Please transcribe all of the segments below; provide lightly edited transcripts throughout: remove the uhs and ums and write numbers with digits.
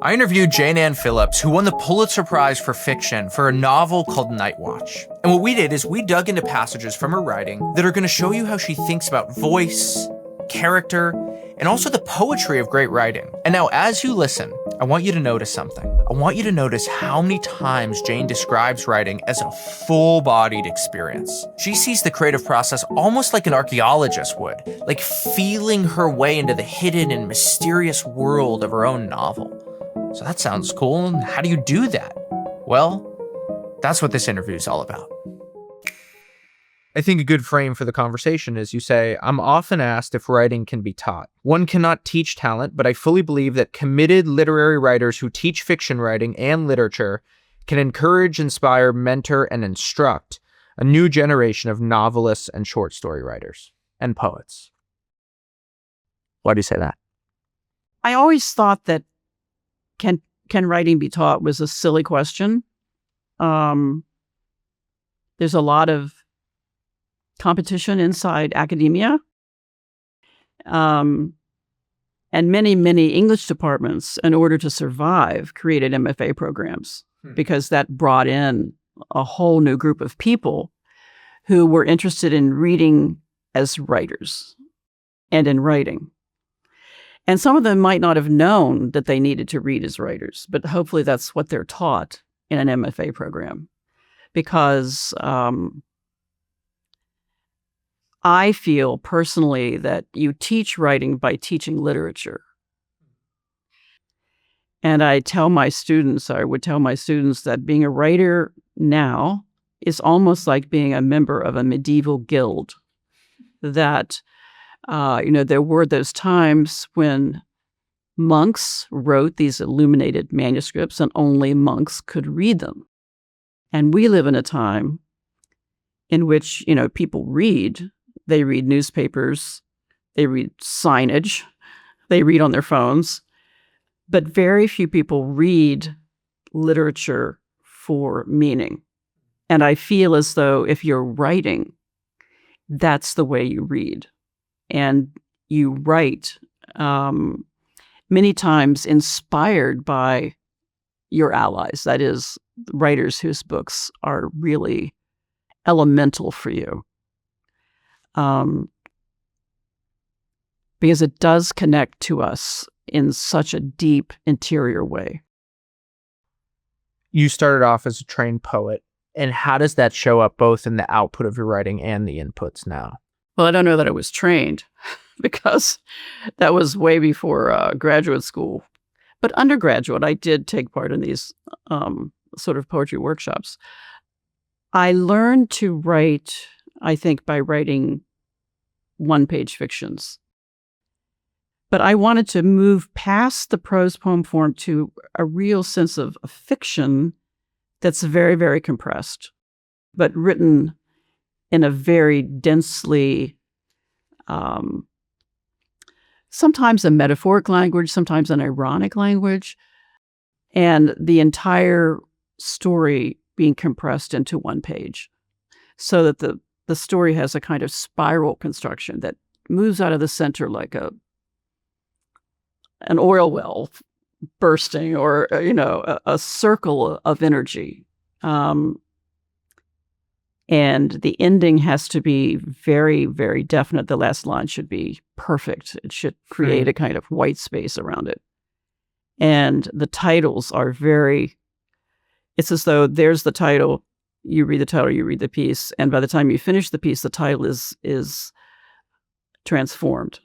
I interviewed Jayne Anne Phillips, who won the Pulitzer Prize for fiction for a novel called Night Watch. And what we did is we dug into passages from her writing that are going to show you how she thinks about voice, character, and also the poetry of great writing. And now, as you listen, I want you to notice something. I want you to notice how many times Jayne describes writing as a full-bodied experience. She sees the creative process almost like an archaeologist would, like feeling her way into the hidden and mysterious world of her own novel. So that sounds cool. And how do you do that? Well, that's what this interview is all about. I think a good frame for the conversation is you say, I'm often asked if writing can be taught. One cannot teach talent, but I fully believe that committed literary writers who teach fiction writing and literature can encourage, inspire, mentor, and instruct a new generation of novelists and short story writers and poets. Why do you say that? I always thought that can writing be taught was a silly question. There's a lot of competition inside academia. And many English departments, in order to survive, created MFA programs because that brought in a whole new group of people who were interested in reading as writers and in writing. And some of them might not have known that they needed to read as writers, but hopefully that's what they're taught in an MFA program. Because I feel personally that you teach writing by teaching literature. And I would tell my students that being a writer now is almost like being a member of a medieval guild. That, there were those times when monks wrote these illuminated manuscripts and only monks could read them. And we live in a time in which, people read. They read newspapers, they read signage, they read on their phones, but very few people read literature for meaning. And I feel as though if you're writing, that's the way you read. And you write many times inspired by your allies, that is, writers whose books are really elemental for you. Because it does connect to us in such a deep interior way. You started off as a trained poet, and how does that show up both in the output of your writing and the inputs now? Well, I don't know that I was trained because that was way before graduate school. But undergraduate, I did take part in these sort of poetry workshops. I learned to write, I think, by writing one-page fictions. But I wanted to move past the prose poem form to a real sense of a fiction that's very, very compressed, but written in a very densely, sometimes a metaphoric language, sometimes an ironic language, and the entire story being compressed into one page so that the story has a kind of spiral construction that moves out of the center like an oil well bursting, or a circle of energy. And the ending has to be very, very definite. The last line should be perfect. It should create a kind of white space around it. And the titles are it's as though there's the title, you read the title, you read the piece, and by the time you finish the piece, the title is transformed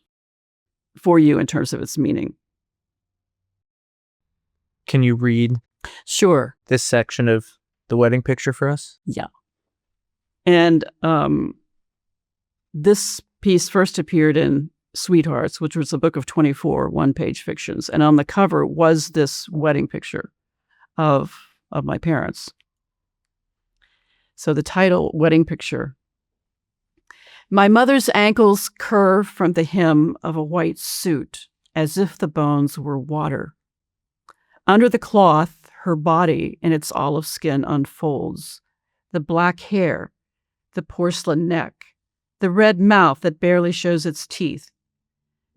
for you in terms of its meaning. Can you read Sure. this section of the wedding picture for us? Yeah. And this piece first appeared in Sweethearts, which was a book of 24 one-page fictions. And on the cover was this wedding picture of my parents. So the title, Wedding Picture. My mother's ankles curve from the hem of a white suit as if the bones were water. Under the cloth, her body in its olive skin unfolds. The black hair, the porcelain neck, the red mouth that barely shows its teeth.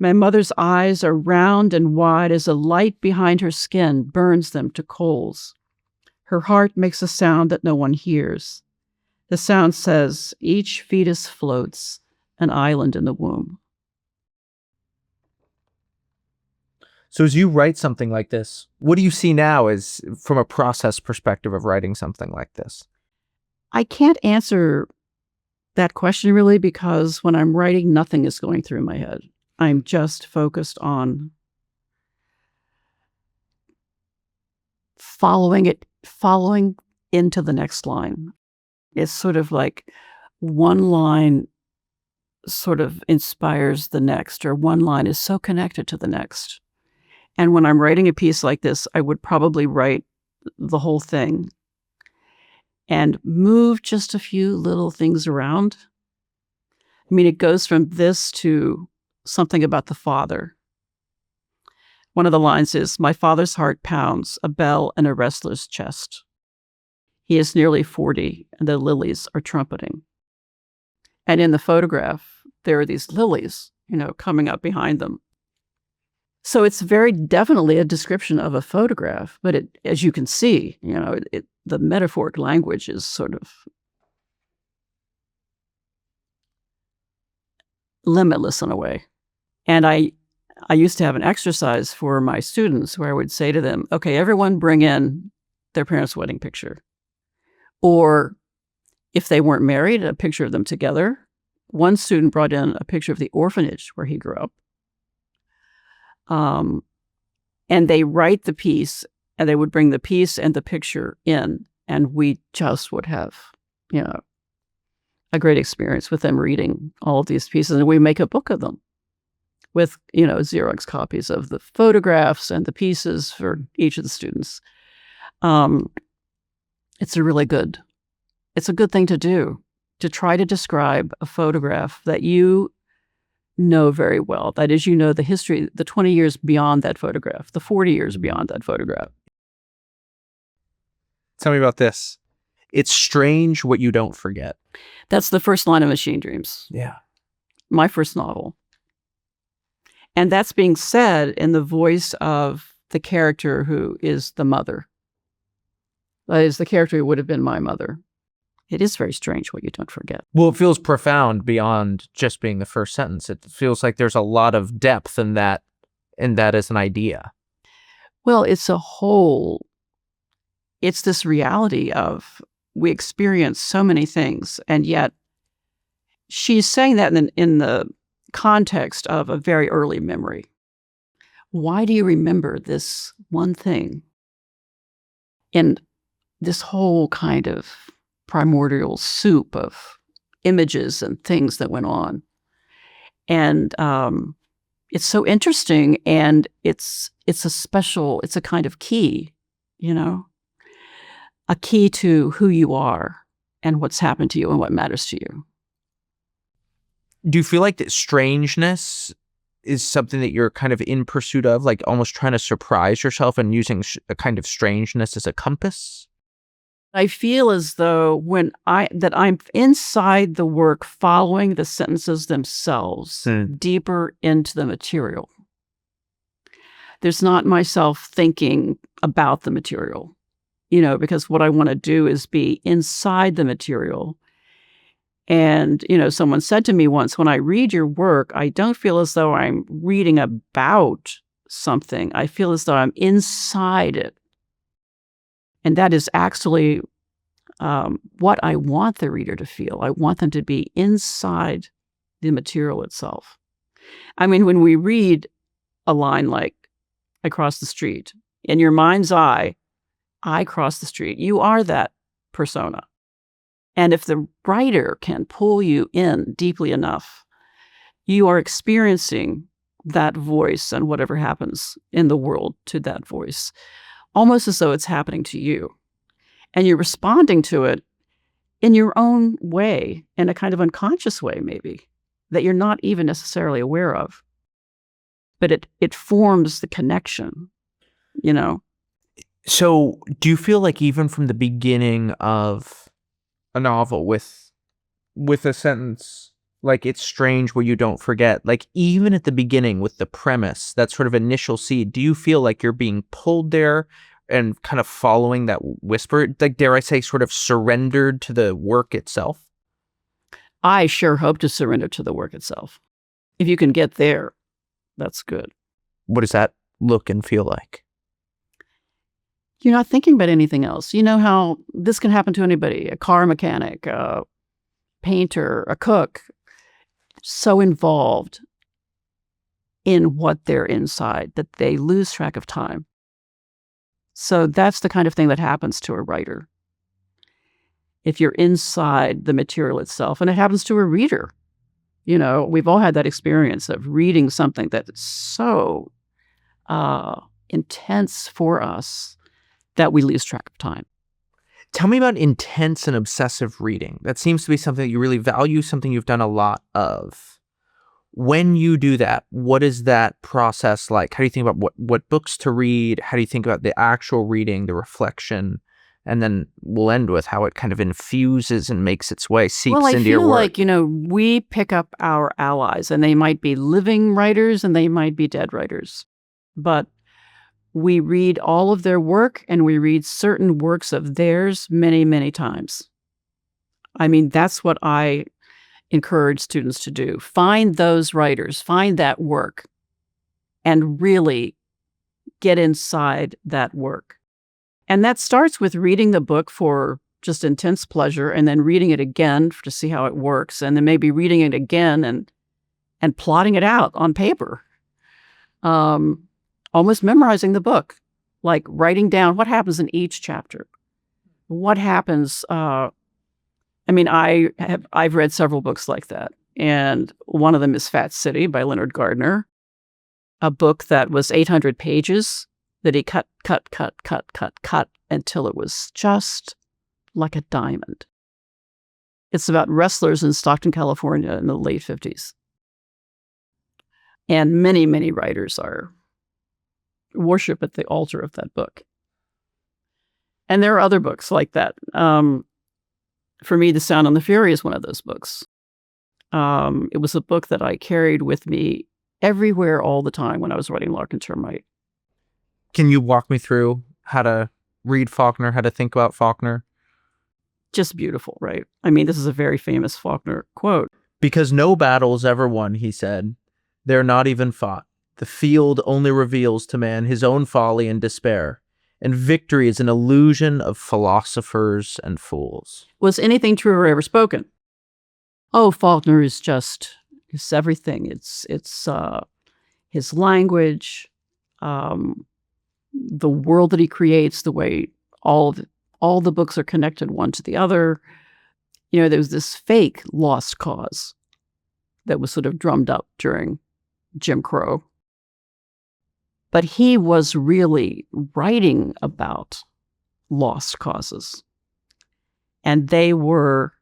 My mother's eyes are round and wide as a light behind her skin burns them to coals. Her heart makes a sound that no one hears. The sound says, each fetus floats, an island in the womb. So as you write something like this, what do you see now as from a process perspective of writing something like this? I can't answer that question really, because when I'm writing, nothing is going through my head. I'm just focused on following into the next line. It's sort of like one line sort of inspires the next, or one line is so connected to the next. And when I'm writing a piece like this, I would probably write the whole thing and move just a few little things around. I mean, it goes from this to something about the father. One of the lines is, my father's heart pounds, a bell in a wrestler's chest. He is nearly 40, and the lilies are trumpeting. And in the photograph, there are these lilies, coming up behind them. So it's very definitely a description of a photograph, but as you can see, the metaphoric language is sort of limitless in a way. And I used to have an exercise for my students where I would say to them, okay, everyone bring in their parents' wedding picture. Or if they weren't married, a picture of them together. One student brought in a picture of the orphanage where he grew up. And they write the piece, and they would bring the piece and the picture in, and we just would have, a great experience with them reading all of these pieces, and we make a book of them with, Xerox copies of the photographs and the pieces for each of the students. It's a good thing to do, to try to describe a photograph that you know very well. That is, the history, the 20 years beyond that photograph, the 40 years beyond that photograph. Tell me about this. It's strange what you don't forget. That's the first line of Machine Dreams. Yeah. My first novel. And that's being said in the voice of the character who is the mother. That is the character who would have been my mother. It is very strange what you don't forget. Well, it feels profound beyond just being the first sentence. It feels like there's a lot of depth in that as an idea. Well, it's this reality of we experience so many things, and yet she's saying that in the context of a very early memory. Why do you remember this one thing? In this whole kind of primordial soup of images and things that went on. And it's so interesting, and it's a kind of key, a key to who you are and what's happened to you and what matters to you. Do you feel like that strangeness is something that you're kind of in pursuit of, like almost trying to surprise yourself and using a kind of strangeness as a compass? I feel as though that I'm inside the work, following the sentences themselves deeper into the material. There's not myself thinking about the material, because what I want to do is be inside the material. And, someone said to me once, when I read your work, I don't feel as though I'm reading about something. I feel as though I'm inside it. And that is actually what I want the reader to feel. I want them to be inside the material itself. I mean, when we read a line like, I cross the street, in your mind's eye, I cross the street. You are that persona. And if the writer can pull you in deeply enough, you are experiencing that voice and whatever happens in the world to that voice, almost as though it's happening to you. And you're responding to it in your own way, in a kind of unconscious way, maybe, that you're not even necessarily aware of. But it forms the connection, So do you feel like even from the beginning of a novel with a sentence Like It's Strange Where You Don't Forget, like even at the beginning with the premise, that sort of initial seed, do you feel like you're being pulled there and kind of following that whisper, like, dare I say, sort of surrendered to the work itself? I sure hope to surrender to the work itself. If you can get there, that's good. What does that look and feel like? You're not thinking about anything else. You know how this can happen to anybody, a car mechanic, a painter, a cook, so involved in what they're inside that they lose track of time. So that's the kind of thing that happens to a writer. If you're inside the material itself, and it happens to a reader. You know, we've all had that experience of reading something that is so intense for us that we lose track of time. Tell me about intense and obsessive reading. That seems to be something that you really value, something you've done a lot of. When you do that, what is that process like? How do you think about what books to read? How do you think about the actual reading, the reflection? And then we'll end with how it kind of infuses and makes its way, seeps into your work. Well, I feel like, we pick up our allies, and they might be living writers and they might be dead writers. But we read all of their work, and we read certain works of theirs many, many times. I mean, that's what I encourage students to do. Find those writers, find that work, and really get inside that work. And that starts with reading the book for just intense pleasure, and then reading it again to see how it works, and then maybe reading it again and plotting it out on paper. Almost memorizing the book, like writing down what happens in each chapter. What happens, I've read several books like that, and one of them is Fat City by Leonard Gardner, a book that was 800 pages that he cut until it was just like a diamond. It's about wrestlers in Stockton, California in the late 50s. And many, many writers worship at the altar of that book. And there are other books like that. For me, The Sound and the Fury is one of those books. It was a book that I carried with me everywhere all the time when I was writing Lark and Termite. Can you walk me through how to read Faulkner, how to think about Faulkner? Just beautiful, right? I mean, this is a very famous Faulkner quote. Because no battle is ever won, he said. They're not even fought. The field only reveals to man his own folly and despair, and victory is an illusion of philosophers and fools. Was anything truer ever spoken? Oh, Faulkner is it's everything. It's his language, the world that he creates, the way all the books are connected one to the other. There was this fake lost cause that was sort of drummed up during Jim Crow. But he was really writing about lost causes. And they were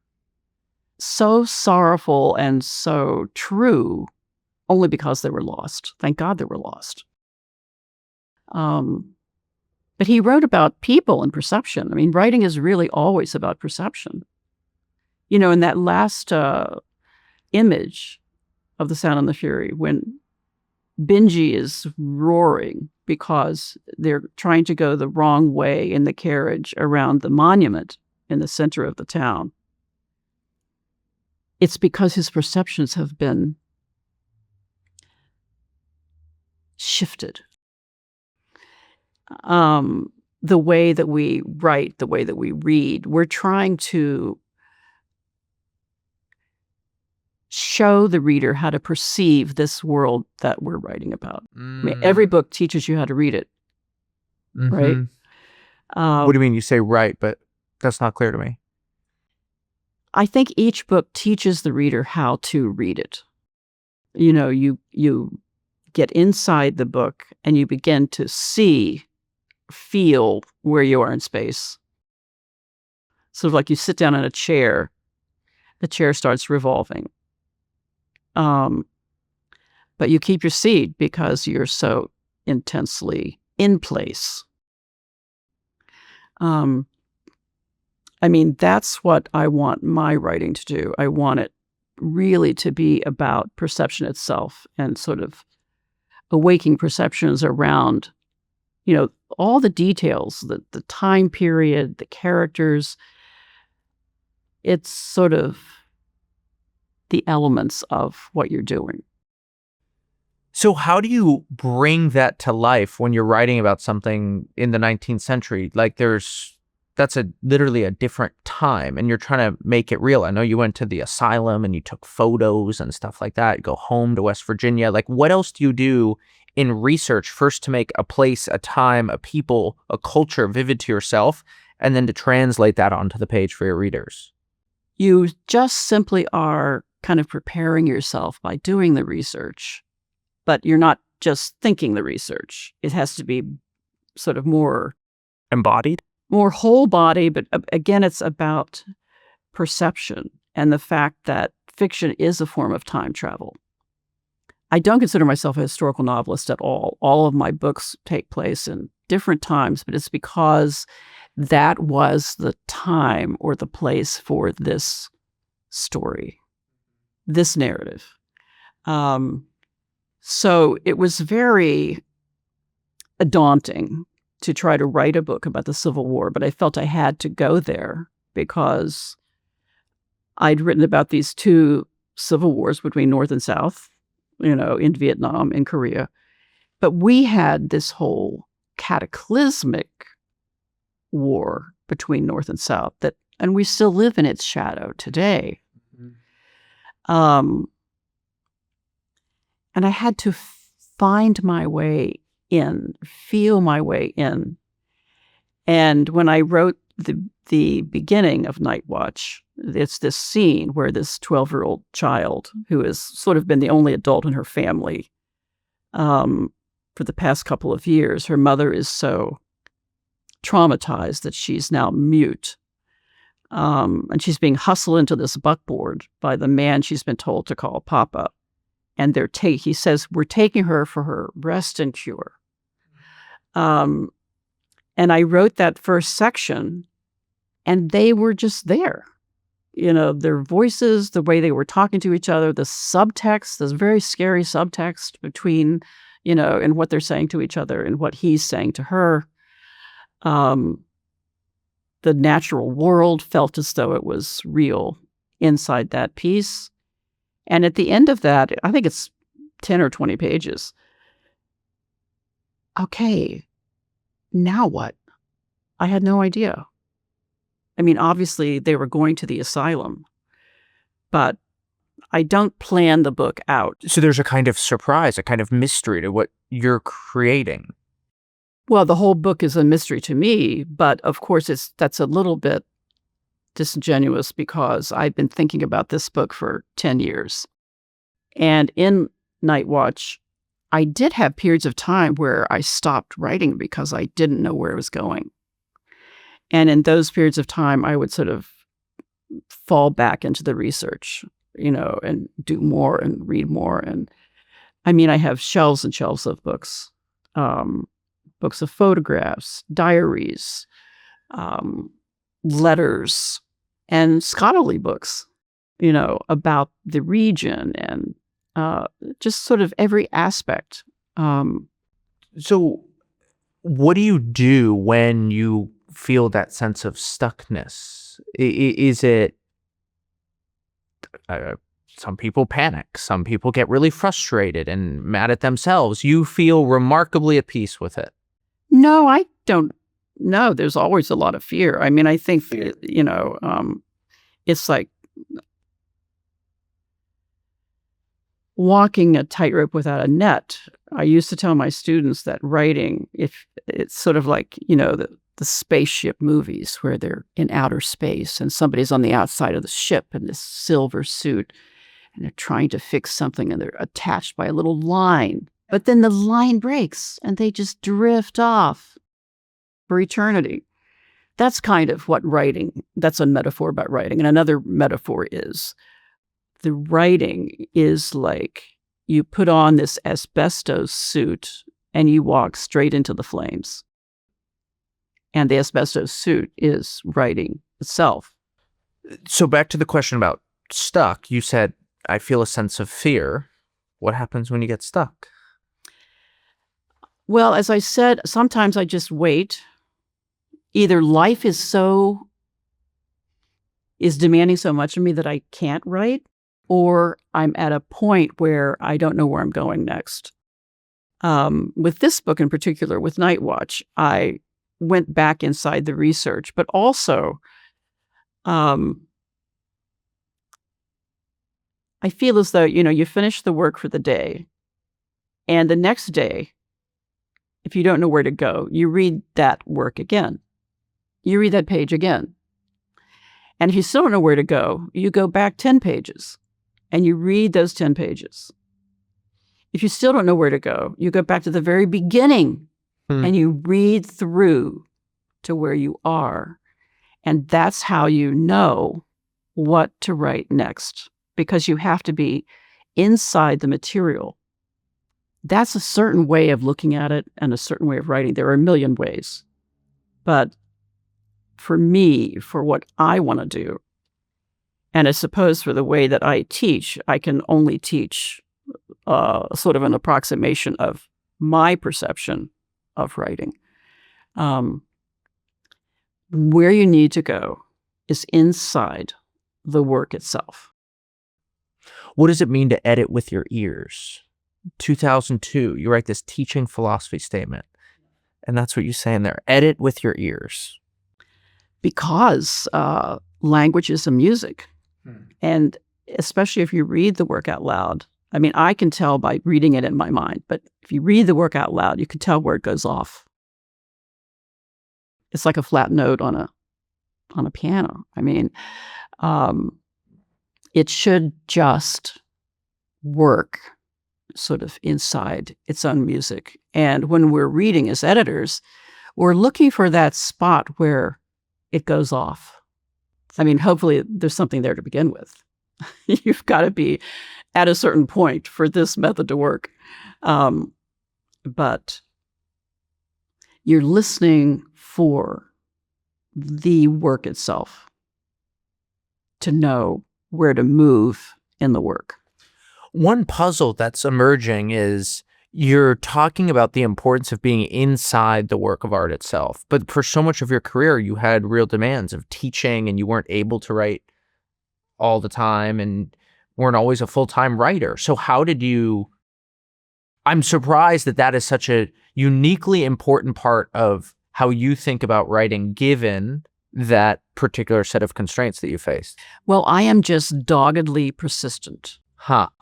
so sorrowful and so true only because they were lost. Thank God they were lost. But he wrote about people and perception. I mean, writing is really always about perception. In that last image of The Sound and the Fury, when Benji is roaring because they're trying to go the wrong way in the carriage around the monument in the center of the town, it's because his perceptions have been shifted. The way that we write, the way that we read, we're trying to show the reader how to perceive this world that we're writing about. I mean, every book teaches you how to read it, right? What do you mean? You say right, but that's not clear to me. I think each book teaches the reader how to read it. You get inside the book and you begin to feel where you are in space. Sort of like you sit down in a chair, the chair starts revolving. But you keep your seat because you're so intensely in place. That's what I want my writing to do. I want it really to be about perception itself and sort of awaking perceptions around, all the details, the time period, the characters. It's sort of the elements of what you're doing. So how do you bring that to life when you're writing about something in the 19th century? Like that's literally a different time and you're trying to make it real. I know you went to the asylum and you took photos and stuff like that. You go home to West Virginia. Like what else do you do in research first to make a place, a time, a people, a culture vivid to yourself, and then to translate that onto the page for your readers? You just simply are kind of preparing yourself by doing the research, but you're not just thinking the research. It has to be sort of more Embodied? More whole body, but again, it's about perception and the fact that fiction is a form of time travel. I don't consider myself a historical novelist at all. All of my books take place in different times, but it's because that was the time or the place for this story, this narrative. So it was very daunting to try to write a book about the Civil War, but I felt I had to go there because I'd written about these two civil wars between North and South, in Vietnam and Korea. But we had this whole cataclysmic war between North and South and we still live in its shadow today. Mm-hmm. And I had to find my way in, feel my way in. And when I wrote the beginning of Night Watch, it's this scene where this 12-year-old child, who has sort of been the only adult in her family for the past couple of years, her mother is so traumatized that she's now mute. And she's being hustled into this buckboard by the man she's been told to call Papa. And he says, we're taking her for her rest and cure. And I wrote that first section, and they were just there. Their voices, the way they were talking to each other, the subtext, this very scary subtext between, and what they're saying to each other and what he's saying to her. The natural world felt as though it was real inside that piece. And at the end of that, I think it's 10 or 20 pages. Okay, now what? I had no idea. I mean, obviously, they were going to the asylum, but I don't plan the book out. So there's a kind of surprise, a kind of mystery to what you're creating. Well, the whole book is a mystery to me, but of course, that's a little bit disingenuous because I've been thinking about this book for 10 years. And in Night Watch, I did have periods of time where I stopped writing because I didn't know where it was going. And in those periods of time, I would sort of fall back into the research, and do more and read more. And I mean, I have shelves and shelves of books, books of photographs, diaries, letters, and scholarly books, about the region and just sort of every aspect. So what do you do when you feel that sense of stuckness? Is it some people panic, some people get really frustrated and mad at themselves. You feel remarkably at peace with it. No, I don't. No, there's always a lot of fear. I mean, I think, it's like walking a tightrope without a net. I used to tell my students that writing, if it's sort of like, the spaceship movies where they're in outer space and somebody's on the outside of the ship in this silver suit and they're trying to fix something and they're attached by a little line. But then the line breaks and they just drift off for eternity. That's kind of what writing, that's a metaphor about writing. And another metaphor is the writing is like you put on this asbestos suit and you walk straight into the flames. And the asbestos suit is writing itself. So back to the question about stuck, you said I feel a sense of fear. What happens when you get stuck? Well, as I said, sometimes I just wait. Either life is demanding so much of me that I can't write, or I'm at a point where I don't know where I'm going next. With this book in particular, with Night Watch, I went back inside the research, but also I feel as though, you finish the work for the day, and the next day, if you don't know where to go, you read that work again. You read that page again. And if you still don't know where to go, you go back 10 pages and you read those 10 pages. If you still don't know where to go, you go back to the very beginning and you read through to where you are. And that's how you know what to write next, because you have to be inside the material. That's a certain way of looking at it and a certain way of writing. There are a million ways. But for me, for what I want to do, and I suppose for the way that I teach, I can only teach sort of an approximation of my perception of writing. Where you need to go is inside the work itself. What does it mean to edit with your ears? 2002, you write this teaching philosophy statement, and that's what you say in there. Edit with your ears. Because language is a music. And especially if you read the work out loud, I mean, I can tell by reading it in my mind, but if you read the work out loud, you can tell where it goes off. It's like a flat note on a piano. I mean, it should just work sort of inside its own music. And when we're reading as editors, we're looking for that spot where it goes off. I mean, hopefully there's something there to begin with. You've got to be at a certain point for this method to work. But you're listening for the work itself to know where to move in the work. One puzzle that's emerging is you're talking about the importance of being inside the work of art itself. But for so much of your career, you had real demands of teaching and you weren't able to write all the time and weren't always a full-time writer. So how did you... I'm surprised that that is such a uniquely important part of how you think about writing, given that particular set of constraints that you faced. Well, I am just doggedly persistent.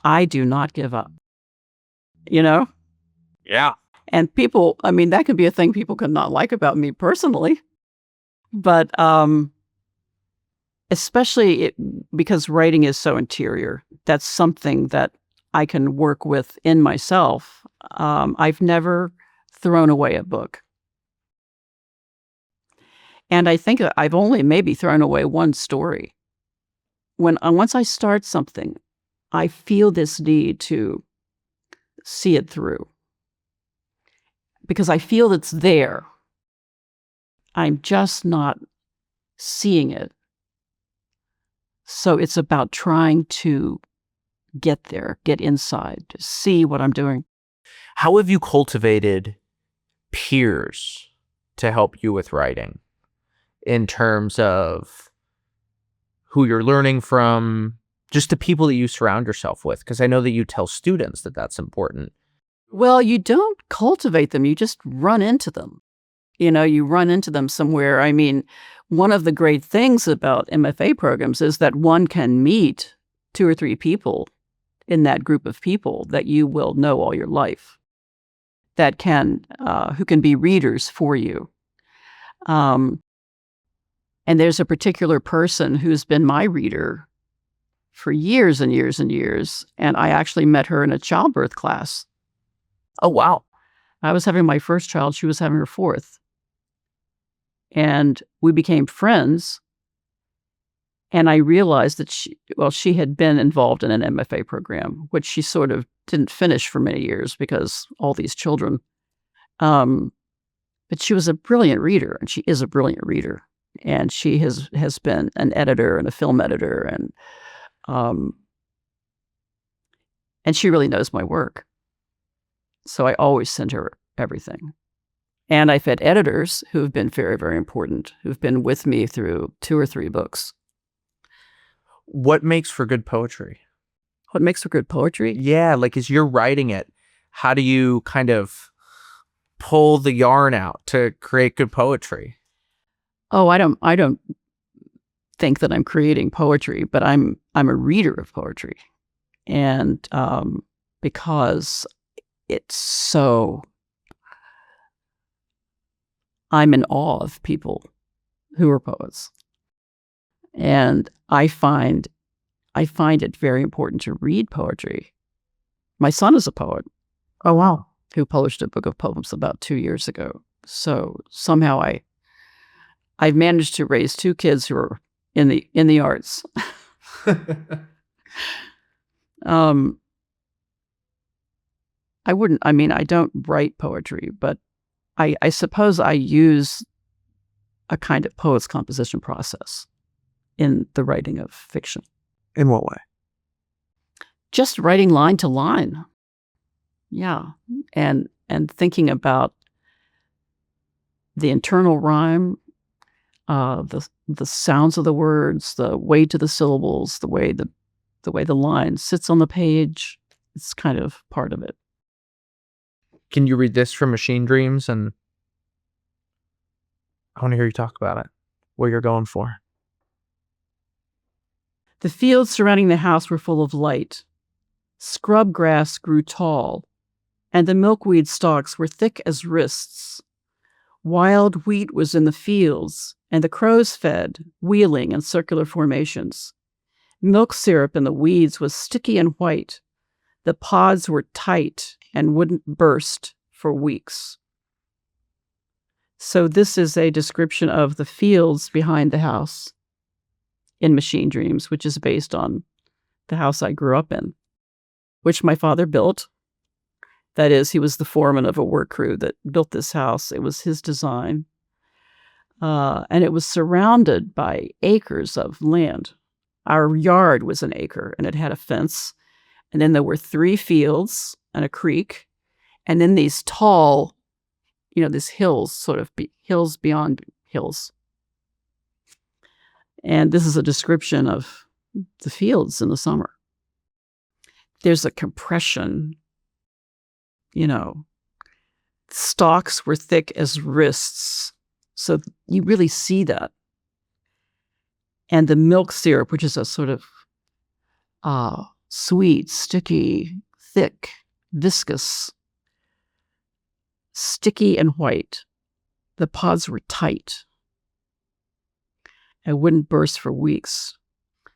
I do not give up. Yeah. And people, I mean, that can be a thing people could not like about me personally. But especially because writing is so interior, that's something that I can work with in myself. I've never thrown away a book. And I think I've only maybe thrown away one story. Once I start something, I feel this need to see it through. Because I feel it's there. I'm just not seeing it. So it's about trying to get there, get inside, to see what I'm doing. How have you cultivated peers to help you with writing in terms of who you're learning from, just the people that you surround yourself with? Because I know that you tell students that that's important. Well, you don't cultivate them. You just run into them. You run into them somewhere. I mean, one of the great things about MFA programs is that one can meet 2 or 3 people in that group of people that you will know all your life, that who can be readers for you. And there's a particular person who's been my reader for years and years and years, and I actually met her in a childbirth class. Oh, wow. I was having my first child. She was having her 4th. And we became friends. And I realized that she had been involved in an MFA program, which she sort of didn't finish for many years because all these children. But she was a brilliant reader, and she is a brilliant reader. And she has been an editor and a film editor. And And she really knows my work. So I always send her everything. And I've had editors who have been very, very important, who've been with me through 2 or 3 books. What makes for good poetry? What makes for good poetry? Yeah, like as you're writing it, how do you kind of pull the yarn out to create good poetry? Oh, I don't think that I'm creating poetry, but I'm a reader of poetry. And because it's so, I'm in awe of people who are poets. And I find it very important to read poetry. My son is a poet. Oh, wow. Who published a book of poems about 2 years ago. So somehow I've managed to raise 2 kids who are in the arts. I don't write poetry, but I suppose I use a kind of poet's composition process in the writing of fiction. In what way? Just writing line to line. Yeah. And thinking about the internal rhyme, the sounds of the words, the weight of the syllables, the way the line sits on the page. It's kind of part of it. Can you read this from Machine Dreams? And I want to hear you talk about it, what you're going for. The fields surrounding the house were full of light. Scrub grass grew tall, and the milkweed stalks were thick as wrists. Wild wheat was in the fields, and the crows fed, wheeling in circular formations. Milk syrup in the weeds was sticky and white. The pods were tight and wouldn't burst for weeks. So this is a description of the fields behind the house in Machine Dreams, which is based on the house I grew up in, which my father built. That is, he was the foreman of a work crew that built this house. It was his design. And it was surrounded by acres of land. Our yard was an acre, and it had a fence. And then there were 3 fields and a creek. And then these tall, these hills, sort of hills beyond hills. And this is a description of the fields in the summer. There's a compression, stalks were thick as wrists. So you really see that. And the milk syrup, which is a sort of sweet, sticky, thick, viscous, sticky and white. The pods were tight and wouldn't burst for weeks.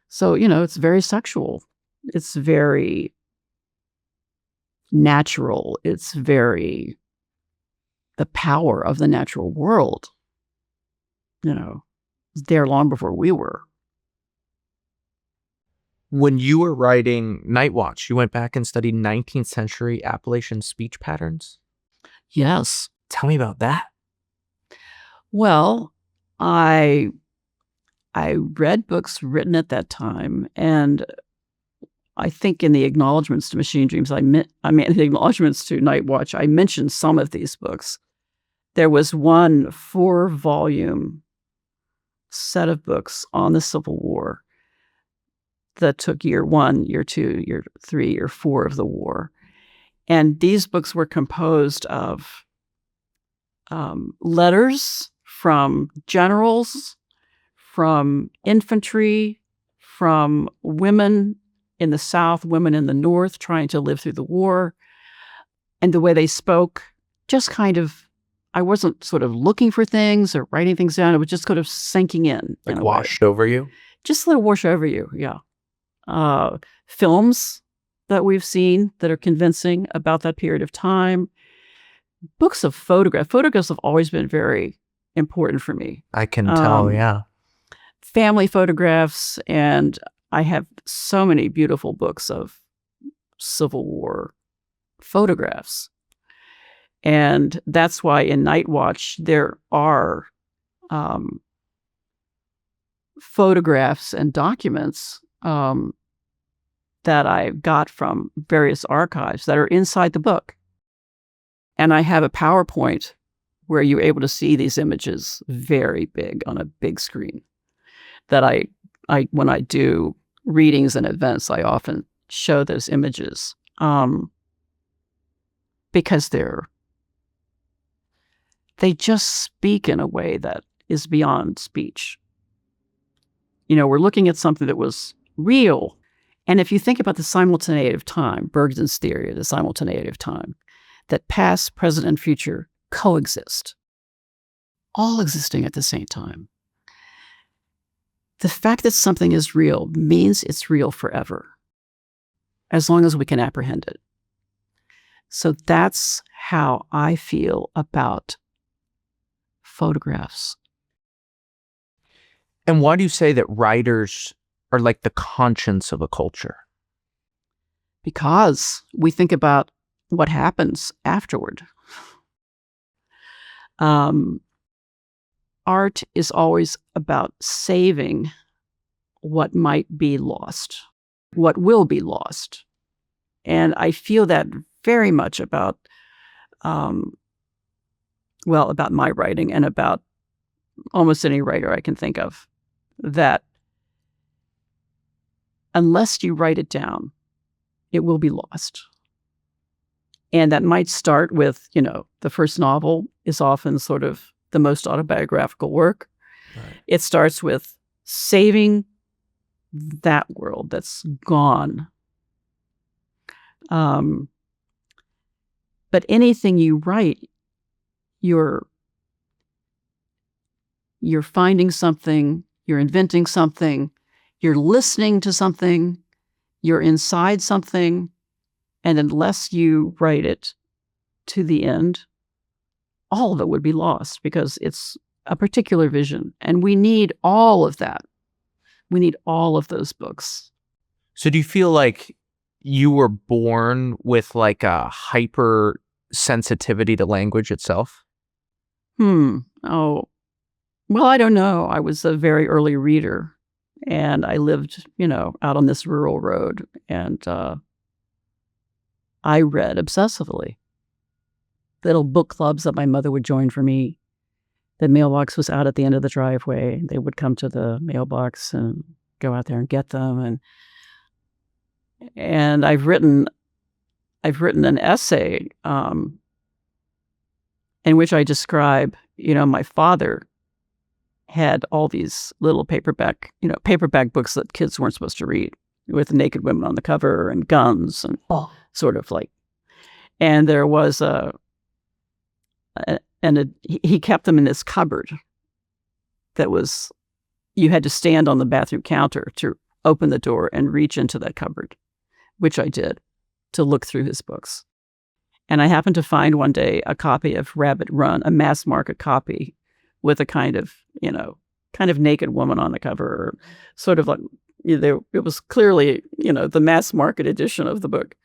So, it's very sexual. It's very natural. It's very the power of the natural world. There long before we were. When you were writing Night Watch, you went back and studied 19th century Appalachian speech patterns? Yes. Tell me about that. Well, I read books written at that time, and I think in the acknowledgments to Machine Dreams, the acknowledgments to Night Watch, I mentioned some of these books. There was one 4-volume set of books on the Civil War that took year 1, year 2, year 3, year 4 of the war. And these books were composed of letters from generals, from infantry, from women in the South, women in the North trying to live through the war. And the way they spoke, just kind of, I wasn't sort of looking for things or writing things down. It was just kind of sinking in. Like washed over you? Just let it wash over you, yeah. Films that we've seen that are convincing about that period of time. Books of photographs. Photographs have always been very important for me. I can tell, yeah. Family photographs, and I have so many beautiful books of Civil War photographs. And that's why in Night Watch there are photographs and documents that I got from various archives that are inside the book. And I have a PowerPoint where you're able to see these images very big on a big screen that I when I do readings and events, I often show those images because they just speak in a way that is beyond speech. We're looking at something that was real. And if you think about the simultaneity of time, Bergson's theory of the simultaneity of time, that past, present, and future coexist, all existing at the same time. The fact that something is real means it's real forever, as long as we can apprehend it. So that's how I feel about photographs. And why do you say that writers are like the conscience of a culture? Because we think about what happens afterward. Art is always about saving what might be lost, what will be lost. And I feel that very much about my writing and about almost any writer I can think of, that unless you write it down, it will be lost. And that might start with, the first novel is often sort of the most autobiographical work. Right. It starts with saving that world that's gone. But anything you write, you're finding something, you're inventing something, you're listening to something, you're inside something, and unless you write it to the end, all of it would be lost because it's a particular vision. And we need all of that. We need all of those books. So do you feel like you were born with like a hyper sensitivity to language itself? Oh, well, I don't know. I was a very early reader and I lived, out on this rural road, and I read obsessively. Little book clubs that my mother would join for me. The mailbox was out at the end of the driveway. They would come to the mailbox and go out there and get them. And I've written an essay in which I describe, my father had all these little paperback books that kids weren't supposed to read, with naked women on the cover and guns and sort of like. And there was he kept them in this cupboard that was, you had to stand on the bathroom counter to open the door and reach into that cupboard, which I did, to look through his books. And I happened to find one day a copy of Rabbit Run, a mass market copy with a kind of naked woman on the cover, sort of like, it was clearly, the mass market edition of the book.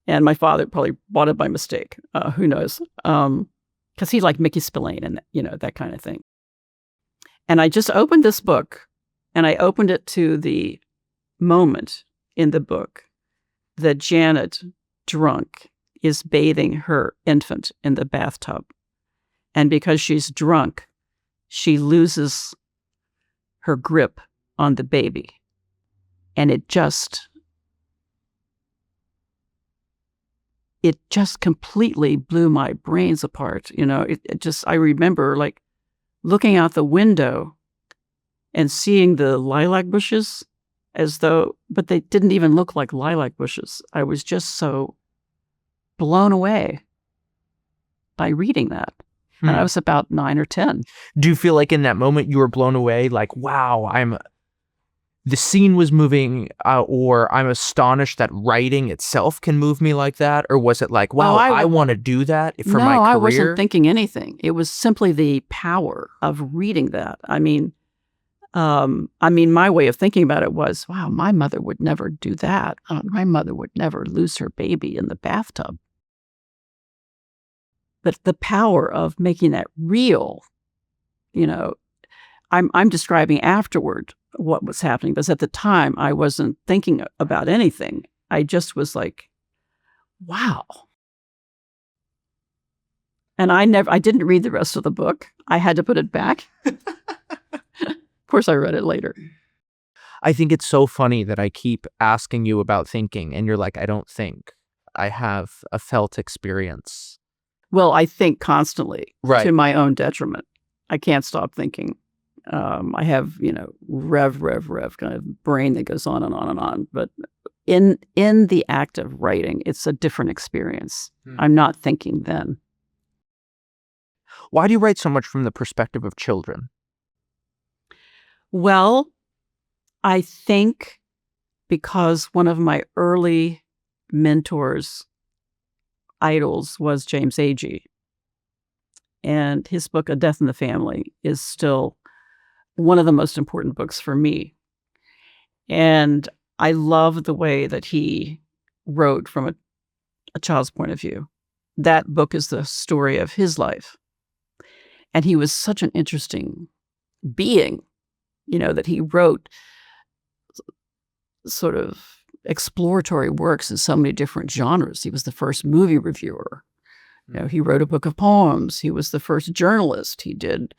And my father probably bought it by mistake. Who knows? Because he liked Mickey Spillane and, that kind of thing. And I just opened this book, and I opened it to the moment in the book that Janet, drunk, is bathing her infant in the bathtub. And because she's drunk, she loses her grip on the baby. And it just completely blew my brains apart. I remember like looking out the window and seeing the lilac bushes but they didn't even look like lilac bushes. I was just so blown away by reading that. And I was about 9 or 10. Do you feel like in that moment you were blown away? Like, wow, the scene was moving, or I'm astonished that writing itself can move me like that? Or was it like, wow, I want to do that for my career? No, I wasn't thinking anything. It was simply the power of reading that. I mean, my way of thinking about it was, wow, my mother would never do that. My mother would never lose her baby in the bathtub. But the power of making that real, I'm describing afterward what was happening. Because at the time, I wasn't thinking about anything. I just was like, wow. And I didn't read the rest of the book. I had to put it back. Of course, I read it later. I think it's so funny that I keep asking you about thinking, and you're like, I don't think. I have a felt experience. Well, I think constantly Right. to my own detriment. I can't stop thinking. I have, rev kind of brain that goes on and on and on. But in the act of writing, it's a different experience. I'm not thinking then. Why do you write so much from the perspective of children? Well, I think because one of my early mentors, idols, was James Agee. And his book, A Death in the Family, is still one of the most important books for me. And I love the way that he wrote from a child's point of view. That book is the story of his life. And he was such an interesting being, that he wrote sort of exploratory works in so many different genres. He was the first movie reviewer. He wrote a book of poems. He was the first journalist. He did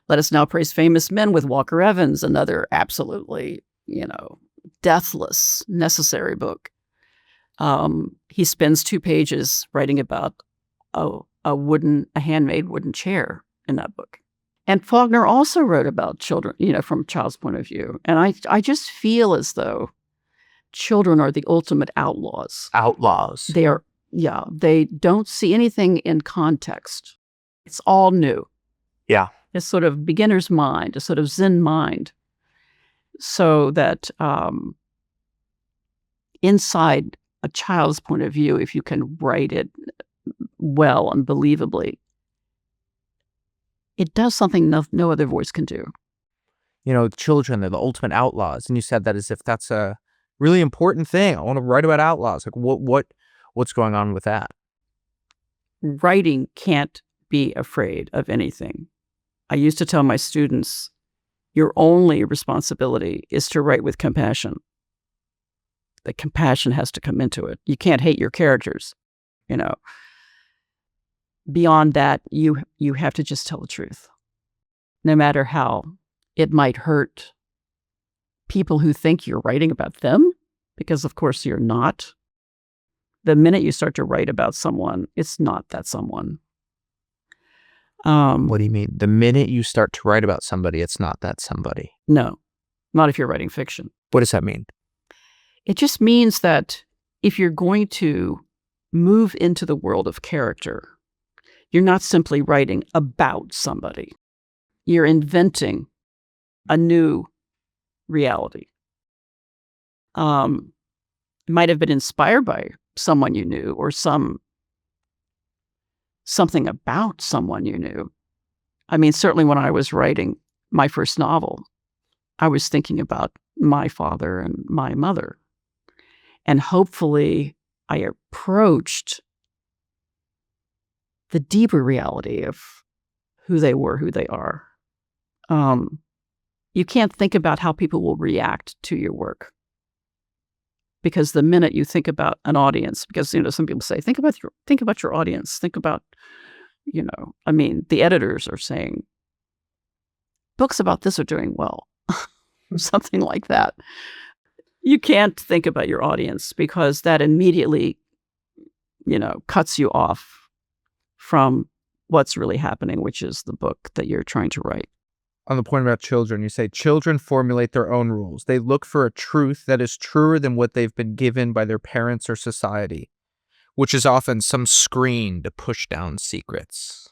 Let Us Now Praise Famous Men with Walker Evans, another absolutely, deathless, necessary book. He spends 2 pages writing about a handmade wooden chair in that book. And Faulkner also wrote about children, from a child's point of view. And I just feel as though children are the ultimate outlaws. Outlaws. They are, they don't see anything in context. It's all new. Yeah. It's sort of beginner's mind, a sort of Zen mind. So that inside a child's point of view, if you can write it well and believably, it does something no other voice can do. Children, they're the ultimate outlaws. And you said that as if that's a really important thing. I want to write about outlaws. Like what's going on with that? Writing can't be afraid of anything. I used to tell my students, your only responsibility is to write with compassion. The compassion has to come into it. You can't hate your characters, Beyond that, you have to just tell the truth, no matter how it might hurt people who think you're writing about them, because of course you're not. The minute you start to write about someone, it's not that someone. What do you mean? The minute you start to write about somebody, it's not that somebody? No, not if you're writing fiction. What does that mean? It just means that if you're going to move into the world of character, you're not simply writing about somebody. You're inventing a new reality. It might have been inspired by someone you knew or something about someone you knew. I mean, certainly when I was writing my first novel, I was thinking about my father and my mother. And hopefully I approached the deeper reality of who they were, who they are. You can't think about how people will react to your work. Because the minute you think about an audience, because some people say, think about your audience, think about, the editors are saying, books about this are doing well, something like that. You can't think about your audience because that immediately, cuts you off from what's really happening, which is the book that you're trying to write. On the point about children, you say children formulate their own rules. They look for a truth that is truer than what they've been given by their parents or society, which is often some screen to push down secrets.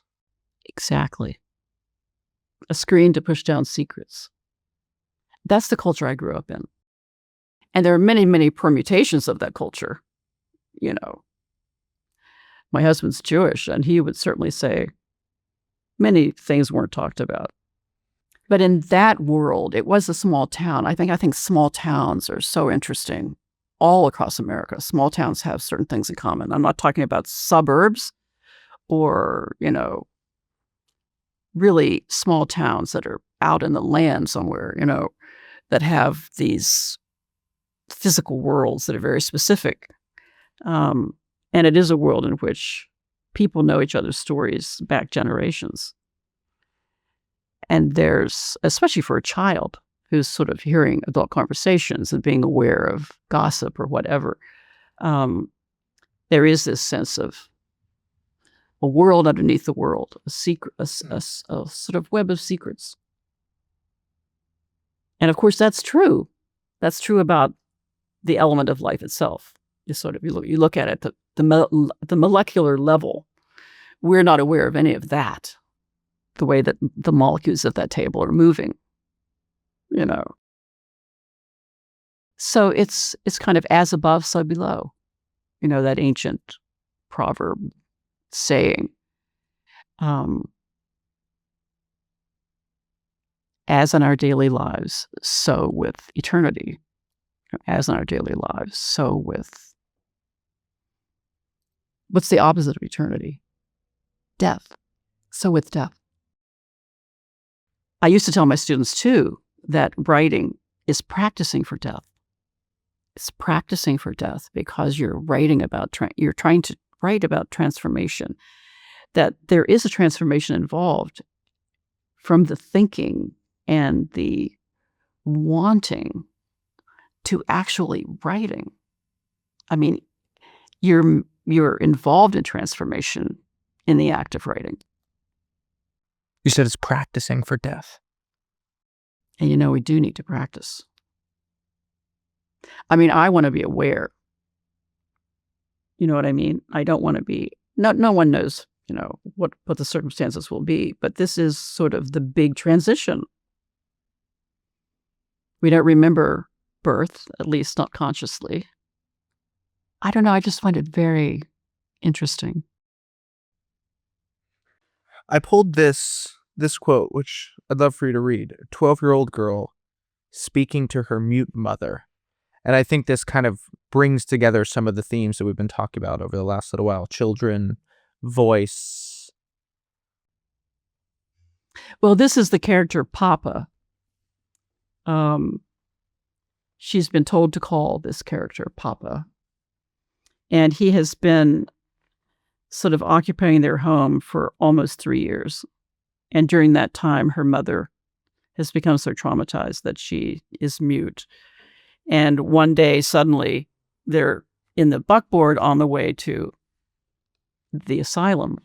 Exactly. A screen to push down secrets. That's the culture I grew up in. And there are many, many permutations of that culture. My husband's Jewish, and he would certainly say many things weren't talked about. But in that world, it was a small town. I think small towns are so interesting all across America. Small towns have certain things in common. I'm not talking about suburbs or, really small towns that are out in the land somewhere, that have these physical worlds that are very specific. And it is a world in which people know each other's stories back generations. And there's, especially for a child who's sort of hearing adult conversations and being aware of gossip or whatever, there is this sense of a world underneath the world, a secret, a sort of web of secrets. And of course, that's true. That's true about the element of life itself. You look at it, the molecular level. We're not aware of any of that, the way that the molecules of that table are moving, you know. So it's kind of as above, so below, you know, that ancient proverb saying. As in our daily lives, so with eternity. As in our daily lives, so with... What's the opposite of eternity? Death. So with death. I used to tell my students, too, that writing is practicing for death. It's practicing for death because you're writing about, you're trying to write about transformation, that there is a transformation involved from the thinking and the wanting to actually writing. I mean, you're involved in transformation in the act of writing. You said it's practicing for death. And you know, we do need to practice. I mean, I want to be aware. You know what I mean? I don't want to be, no one knows, you know, what the circumstances will be, but this is sort of the big transition. We don't remember birth, at least not consciously. I don't know, I just find it very interesting. I pulled this quote, which I'd love for you to read. A 12-year-old girl speaking to her mute mother. And I think this kind of brings together some of the themes that we've been talking about over the last little while. Children, voice. Well, this is the character Papa. She's been told to call this character Papa. And he has been sort of occupying their home for almost 3 years. And during that time, her mother has become so traumatized that she is mute. And one day, suddenly, they're in the buckboard on the way to the asylum.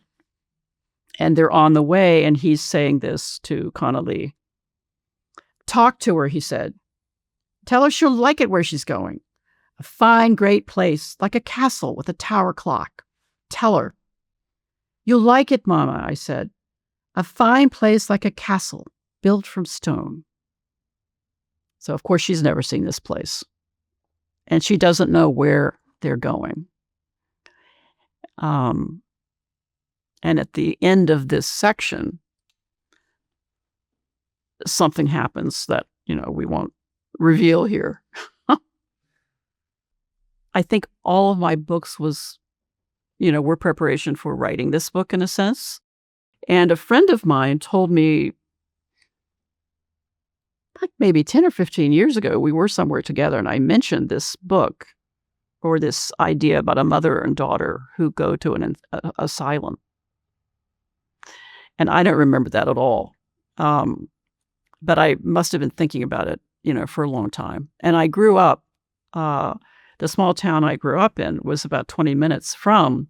And they're on the way, and he's saying this to Connolly. Talk to her, he said. Tell her she'll like it where she's going. A fine, great place, like a castle with a tower clock. Tell her. You'll like it, Mama, I said. A fine place like a castle, built from stone. So, of course, she's never seen this place. And she doesn't know where they're going. And at the end of this section, something happens that, you know, we won't reveal here. I think all of my books were preparation for writing this book in a sense. And a friend of mine told me, like maybe 10 or 15 years ago, we were somewhere together and I mentioned this book or this idea about a mother and daughter who go to an asylum. And I don't remember that at all. But I must have been thinking about it, for a long time. And I grew up, the small town I grew up in was about 20 minutes from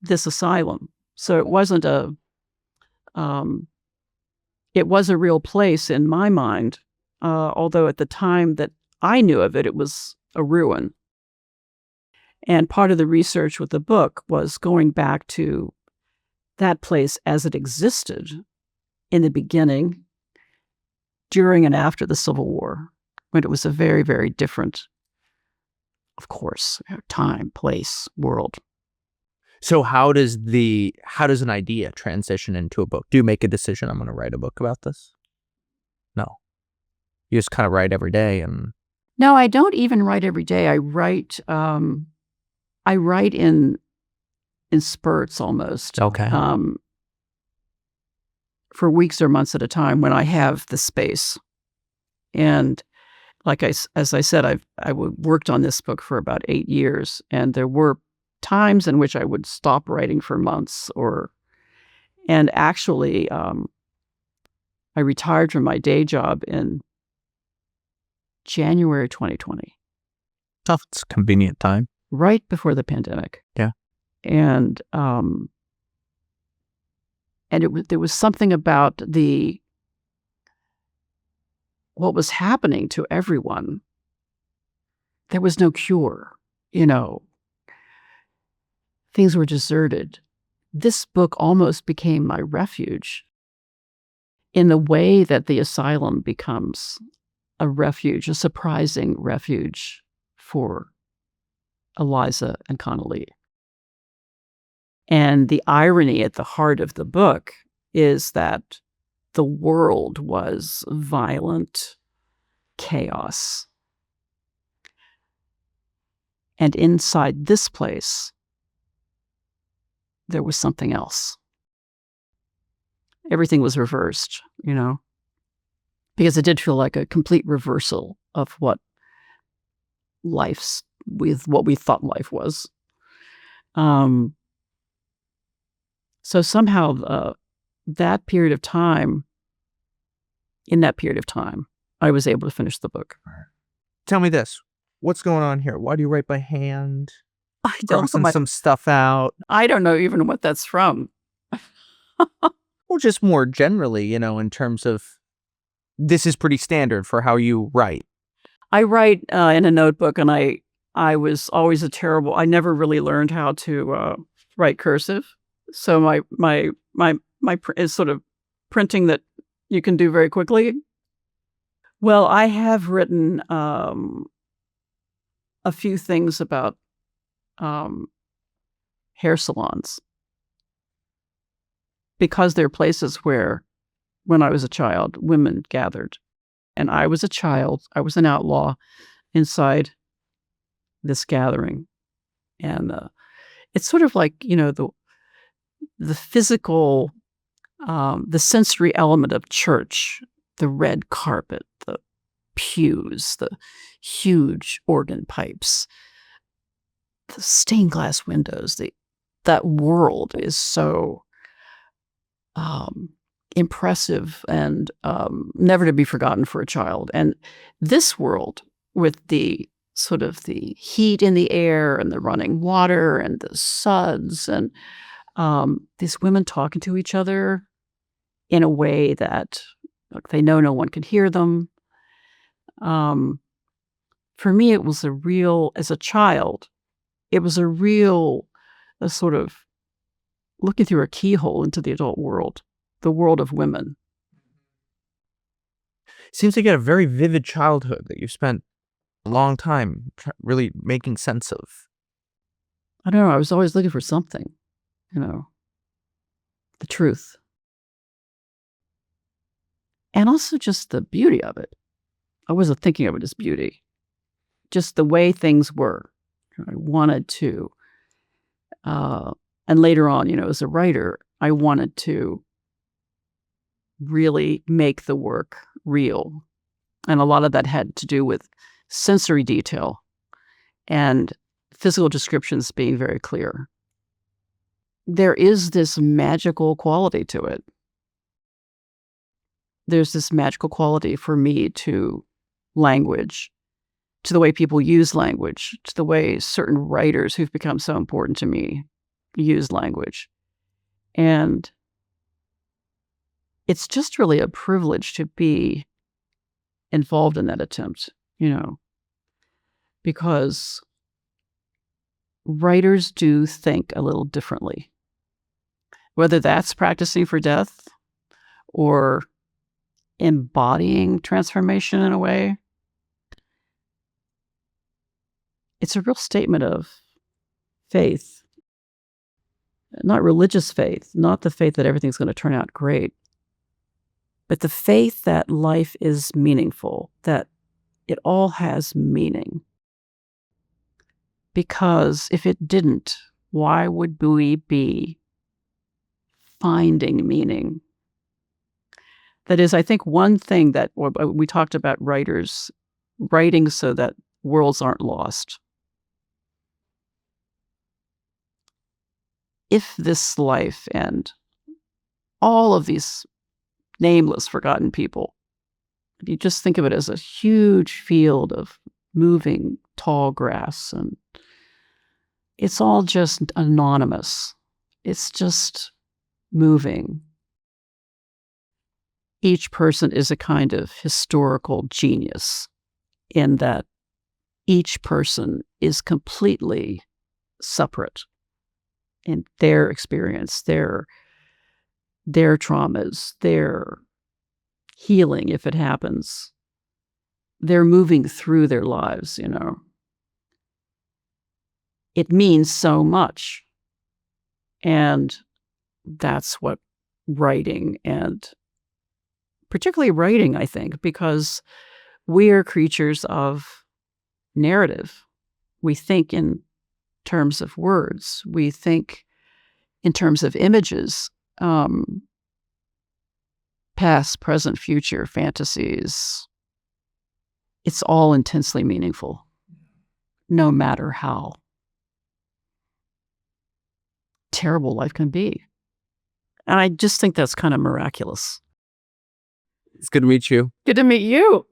this asylum. So it wasn't it was a real place in my mind, although at the time that I knew of it, it was a ruin. And part of the research with the book was going back to that place as it existed in the beginning, during and after the Civil War, when it was a very, very different, of course, time, place, world. So how does an idea transition into a book? Do you make a decision, I'm going to write a book about this? No. You just kind of write every day and... No, I don't even write every day. I write in spurts almost. Okay. For weeks or months at a time when I have the space. And as I said, worked on this book for about 8 years, and there were times in which I would stop writing for months, and actually, I retired from my day job in January 2020, Tough. It's a convenient time. right before the pandemic. Yeah. And there was something about what was happening to everyone. There was no cure, things were deserted. This book almost became my refuge in the way that the asylum becomes a refuge, a surprising refuge for Eliza and Connolly. And the irony at the heart of the book is that the world was violent chaos. And inside this place, there was something else. Everything was reversed, because it did feel like a complete reversal of what we thought life was. So somehow in that period of time, I was able to finish the book. Tell me this. What's going on here? Why do you write by hand? I don't Crossing know. some stuff out. I don't know even what that's from. Well, just more generally, in terms of this is pretty standard for how you write. I write in a notebook, and I was always I never really learned how to write cursive. So my is sort of printing that you can do very quickly. Well, I have written a few things about hair salons, because they're places where, when I was a child, women gathered. And I was a child, I was an outlaw inside this gathering. And it's sort of like, the physical, the sensory element of church, the red carpet, the pews, the huge organ pipes, the stained glass windows. That world is so impressive and never to be forgotten for a child. And this world, with the sort of the heat in the air and the running water and the suds and these women talking to each other in a way that, look, they know no one can hear them. For me, it was as a child, it was a sort of looking through a keyhole into the adult world, the world of women. Seems like you had a very vivid childhood that you spent a long time really making sense of. I don't know. I was always looking for something, the truth. And also just the beauty of it. I wasn't thinking of it as beauty. Just the way things were. I wanted to, and later on, as a writer, I wanted to really make the work real. And a lot of that had to do with sensory detail and physical descriptions being very clear. There is this magical quality to it. There's this magical quality for me to language, to the way people use language, to the way certain writers who've become so important to me use language. And it's just really a privilege to be involved in that attempt, because writers do think a little differently. Whether that's practicing for death or embodying transformation in a way, it's a real statement of faith. Not religious faith, not the faith that everything's going to turn out great, but the faith that life is meaningful, that it all has meaning. Because if it didn't, why would we be finding meaning? That is, I think one thing that we talked about writers writing so that worlds aren't lost. If this life and all of these nameless, forgotten people, if you just think of it as a huge field of moving tall grass, and it's all just anonymous. It's just moving. Each person is a kind of historical genius in that each person is completely separate in their experience, their traumas, their healing, if it happens. They're moving through their lives, you know. It means so much. And that's what writing, and particularly writing, I think, because we are creatures of narrative. We think in terms of words. We think in terms of images, past, present, future, fantasies. It's all intensely meaningful, no matter how terrible life can be. And I just think that's kind of miraculous. It's good to meet you. Good to meet you.